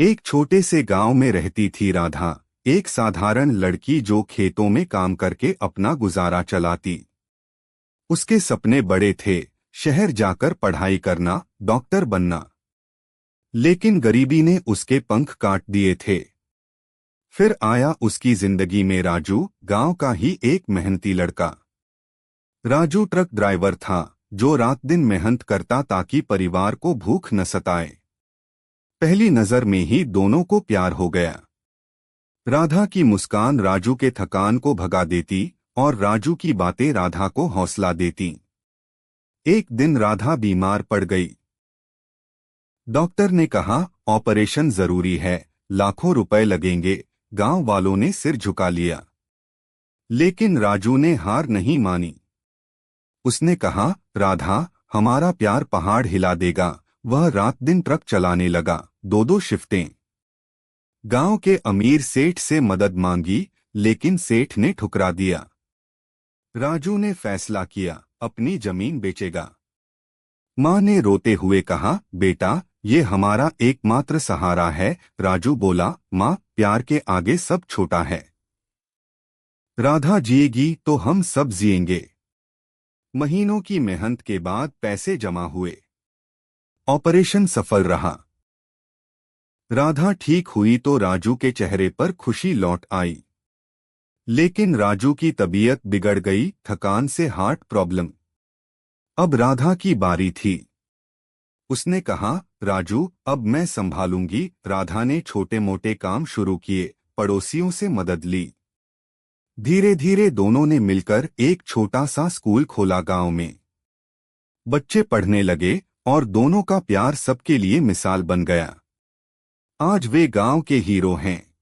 एक छोटे से गांव में रहती थी राधा, एक साधारण लड़की जो खेतों में काम करके अपना गुजारा चलाती। उसके सपने बड़े थे, शहर जाकर पढ़ाई करना, डॉक्टर बनना। लेकिन गरीबी ने उसके पंख काट दिए थे। फिर आया उसकी जिंदगी में राजू, गांव का ही एक मेहनती लड़का। राजू ट्रक ड्राइवर था, जो रात दिन मेहनत करता ताकि परिवार को भूख न सताए। पहली नजर में ही दोनों को प्यार हो गया। राधा की मुस्कान राजू के थकान को भगा देती और राजू की बातें राधा को हौसला देती। एक दिन राधा बीमार पड़ गई। डॉक्टर ने कहा ऑपरेशन जरूरी है, लाखों रुपए लगेंगे। गांव वालों ने सिर झुका लिया। लेकिन राजू ने हार नहीं मानी। उसने कहा, राधा, हमारा प्यार पहाड़ हिला देगा। वह रात दिन ट्रक चलाने लगा, दो शिफ्टें। गांव के अमीर सेठ से मदद मांगी, लेकिन सेठ ने ठुकरा दिया। राजू ने फैसला किया, अपनी जमीन बेचेगा। मां ने रोते हुए कहा, बेटा, ये हमारा एकमात्र सहारा है। राजू बोला, मां, प्यार के आगे सब छोटा है। राधा जिएगी तो हम सब जिएंगे। महीनों की मेहनत के बाद पैसे जमा हुए। ऑपरेशन सफल रहा। राधा ठीक हुई तो राजू के चेहरे पर खुशी लौट आई। लेकिन राजू की तबीयत बिगड़ गई, थकान से हार्ट प्रॉब्लम। अब राधा की बारी थी। उसने कहा, राजू, अब मैं संभालूंगी। राधा ने छोटे मोटे काम शुरू किए, पड़ोसियों से मदद ली। धीरे धीरे दोनों ने मिलकर एक छोटा सा स्कूल खोला गांव में। बच्चे पढ़ने लगे और दोनों का प्यार सबके लिए मिसाल बन गया। आज वे गांव के हीरो हैं।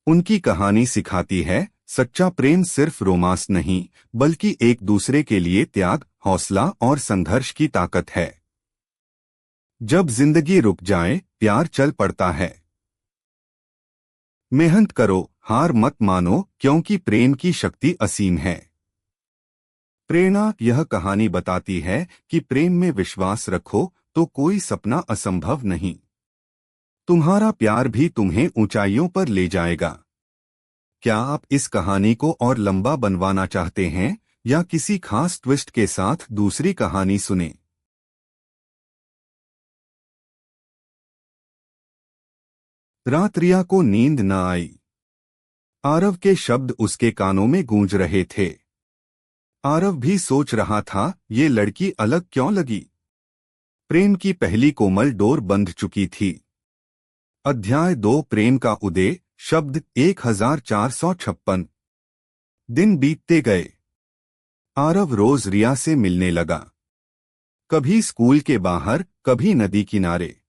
उनकी कहानी सिखाती है, सच्चा प्रेम सिर्फ रोमांस नहीं, बल्कि एक दूसरे के लिए त्याग, हौसला और संघर्ष की ताकत है। जब जिंदगी रुक जाए, प्यार चल पड़ता है। मेहनत करो, हार मत मानो, क्योंकि प्रेम की शक्ति असीम है। प्रेरणा, यह कहानी बताती है कि प्रेम में विश्वास रखो तो कोई सपना असंभव नहीं। तुम्हारा प्यार भी तुम्हें ऊंचाइयों पर ले जाएगा। क्या आप इस कहानी को और लंबा बनवाना चाहते हैं या किसी खास ट्विस्ट के साथ दूसरी कहानी सुने? रात रिया को नींद न आई। आरव के शब्द उसके कानों में गूंज रहे थे। आरव भी सोच रहा था, ये लड़की अलग क्यों लगी। प्रेम की पहली कोमल डोर बंध चुकी थी। अध्याय 2, प्रेम का उदय। शब्द 1456। दिन बीतते गए। आरव रोज रिया से मिलने लगा। कभी स्कूल के बाहर, कभी नदी किनारे।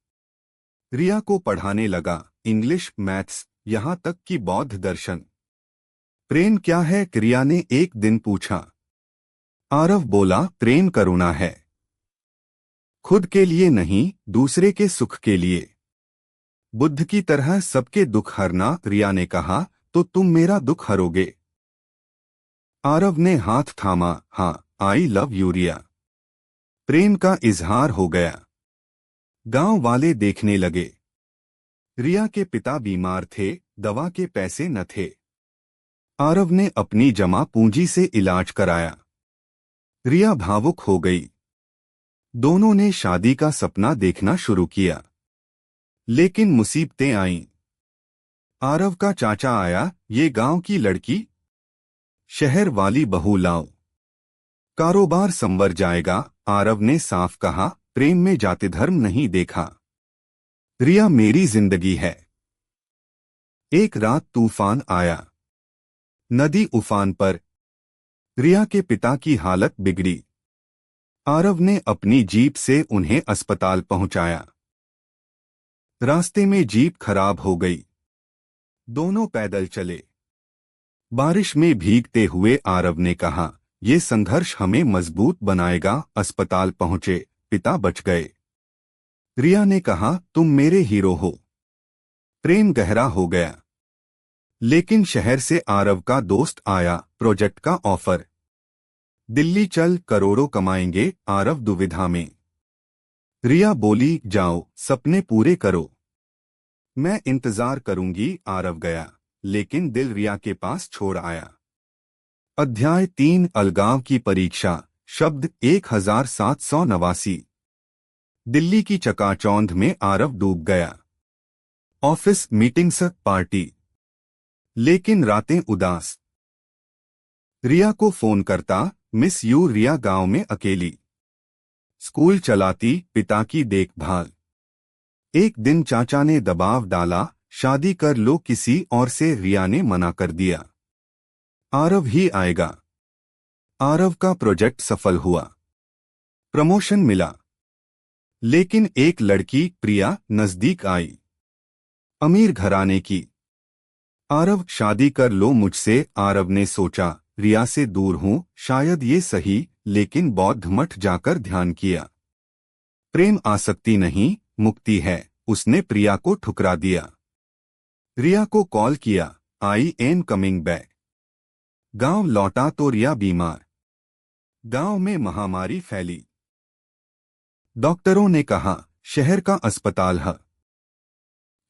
रिया को पढ़ाने लगा, इंग्लिश, मैथ्स, यहाँ तक कि बौद्ध दर्शन। प्रेम क्या है, रिया ने एक दिन पूछा। आरव बोला, प्रेम करुणा है। खुद के लिए नहीं, दूसरे के सुख के लिए। बुद्ध की तरह सबके दुख हरना। रिया ने कहा, तो तुम मेरा दुख हरोगे? आरव ने हाथ थामा, हाँ, आई लव यू रिया। प्रेम का इजहार हो गया। गांव वाले देखने लगे। रिया के पिता बीमार थे, दवा के पैसे न थे। आरव ने अपनी जमा पूंजी से इलाज कराया। रिया भावुक हो गई। दोनों ने शादी का सपना देखना शुरू किया। लेकिन मुसीबतें आईं। आरव का चाचा आया, ये गांव की लड़की, शहर वाली बहू लाओ, कारोबार संवर जाएगा। आरव ने साफ कहा, प्रेम में जाति धर्म नहीं देखा। रिया मेरी जिंदगी है। एक रात तूफान आया। नदी उफान पर। रिया के पिता की हालत बिगड़ी। आरव ने अपनी जीप से उन्हें अस्पताल पहुंचाया। रास्ते में जीप खराब हो गई। दोनों पैदल चले। बारिश में भीगते हुए आरव ने कहा, ये संघर्ष हमें मजबूत बनाएगा। अस्पताल पहुंचे, पिता बच गए। रिया ने कहा, तुम मेरे हीरो हो। प्रेम गहरा हो गया। लेकिन शहर से आरव का दोस्त आया, प्रोजेक्ट का ऑफर। दिल्ली चल, करोड़ों कमाएंगे। आरव दुविधा में। रिया बोली, जाओ, सपने पूरे करो। मैं इंतजार करूंगी, आरव गया, लेकिन दिल रिया के पास छोड़ आया। अध्याय 3 अलगाव की परीक्षा। शब्द 1789। दिल्ली की चकाचौंध में आरव डूब गया। ऑफिस मीटिंग्स, पार्टी, लेकिन रातें उदास। रिया को फोन करता, मिस यू रिया गांव में अकेली। स्कूल चलाती, पिता की देखभाल। एक दिन चाचा ने दबाव डाला, शादी कर लो किसी और से। रिया ने मना कर दिया। आरव ही आएगा। आरव का प्रोजेक्ट सफल हुआ, प्रमोशन मिला। लेकिन एक लड़की, प्रिया, नजदीक आई। अमीर घराने की। आरव, शादी कर लो मुझसे। आरव ने सोचा, रिया से दूर हूं, शायद ये सही। लेकिन बौद्ध मठ जाकर ध्यान किया। प्रेम आसक्ति नहीं, मुक्ति है। उसने प्रिया को ठुकरा दिया। रिया को कॉल किया, आई एम कमिंग बैक। गांव लौटा तो रिया बीमार। गांव में महामारी फैली। डॉक्टरों ने कहा, शहर का अस्पताल है।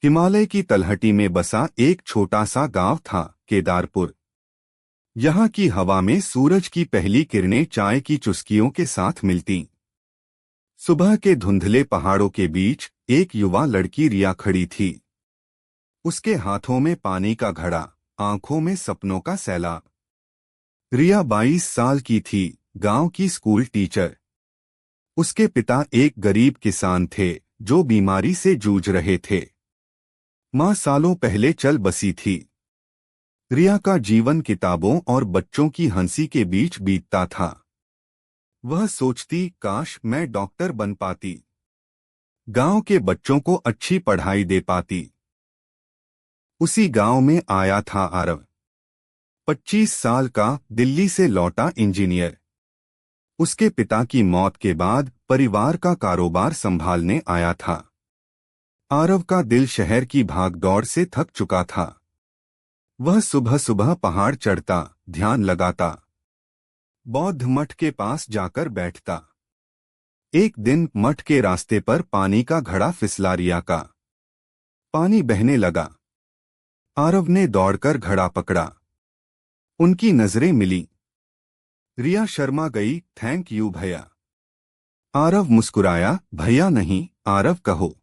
हिमालय की तलहटी में बसा एक छोटा सा गांव था, केदारपुर। यहाँ की हवा में सूरज की पहली किरणें चाय की चुस्कियों के साथ मिलती। सुबह के धुंधले पहाड़ों के बीच एक युवा लड़की रिया खड़ी थी। उसके हाथों में पानी का घड़ा, आंखों में सपनों का सैलाब। रिया 22 साल की थी, गांव की स्कूल टीचर। उसके पिता एक गरीब किसान थे जो बीमारी से जूझ रहे थे। मां सालों पहले चल बसी थी। रिया का जीवन किताबों और बच्चों की हंसी के बीच बीतता था। वह सोचती, काश मैं डॉक्टर बन पाती, गांव के बच्चों को अच्छी पढ़ाई दे पाती। उसी गांव में आया था आरव, 25 साल का, दिल्ली से लौटा इंजीनियर। उसके पिता की मौत के बाद परिवार का कारोबार संभालने आया था। आरव का दिल शहर की भागदौड़ से थक चुका था। वह सुबह सुबह पहाड़ चढ़ता, ध्यान लगाता, बौद्ध मठ के पास जाकर बैठता। एक दिन मठ के रास्ते पर पानी का घड़ा फिसला। रिया का पानी बहने लगा। आरव ने दौड़कर घड़ा पकड़ा। उनकी नजरें मिली। रिया शर्मा गई, थैंक यू भैया। आरव मुस्कुराया, भैया नहीं, आरव कहो।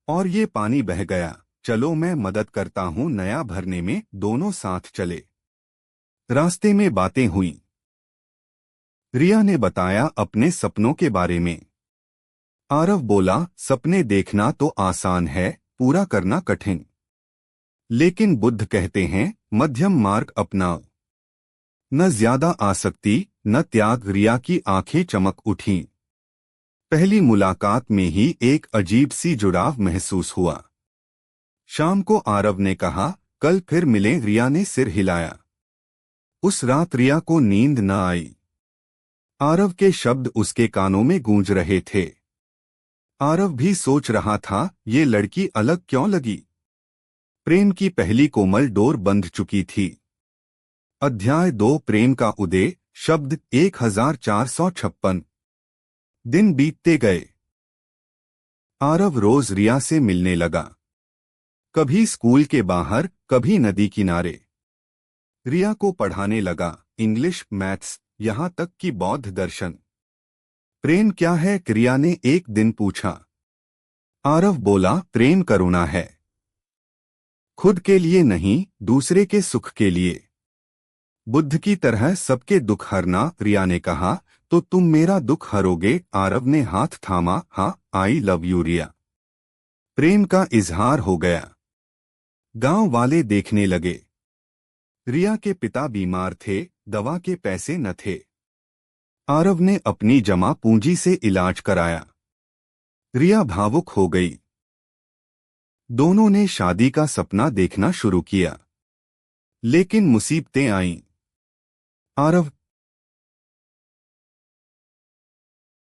और ये पानी बह गया। चलो मैं मदद करता हूं नया भरने में। दोनों साथ चले। रास्ते में बातें हुई। रिया ने बताया अपने सपनों के बारे में। आरव बोला, सपने देखना तो आसान है, पूरा करना कठिन। लेकिन बुद्ध कहते हैं, मध्यम मार्ग अपनाओ। न ज्यादा आसक्ति, न त्याग। रिया की आंखें चमक उठीं। पहली मुलाकात में ही एक अजीब सी जुड़ाव महसूस हुआ। शाम को आरव ने कहा, कल फिर मिलें। रिया ने सिर हिलाया। उस रात रिया को नींद न आई। आरव के शब्द उसके कानों में गूंज रहे थे। आरव भी सोच रहा था, ये लड़की अलग क्यों लगी। प्रेम की पहली कोमल डोर बंध चुकी थी। अध्याय 2 प्रेम का उदय। शब्द 1456। दिन बीतते गए। आरव रोज रिया से मिलने लगा, कभी स्कूल के बाहर, कभी नदी किनारे। रिया को पढ़ाने लगा, इंग्लिश, मैथ्स, यहाँ तक कि बौद्ध दर्शन। प्रेम क्या है, रिया ने एक दिन पूछा। आरव बोला, प्रेम करुणा है। खुद के लिए नहीं, दूसरे के सुख के लिए। बुद्ध की तरह सबके दुख हरना। रिया ने कहा, तो तुम मेरा दुख हरोगे। आरव ने हाथ थामा, हाँ, आई लव यू रिया। प्रेम का इजहार हो गया। गांव वाले देखने लगे। रिया के पिता बीमार थे, दवा के पैसे न थे। आरव ने अपनी जमा पूंजी से इलाज कराया। रिया भावुक हो गई। दोनों ने शादी का सपना देखना शुरू किया। लेकिन मुसीबतें आईं। आरव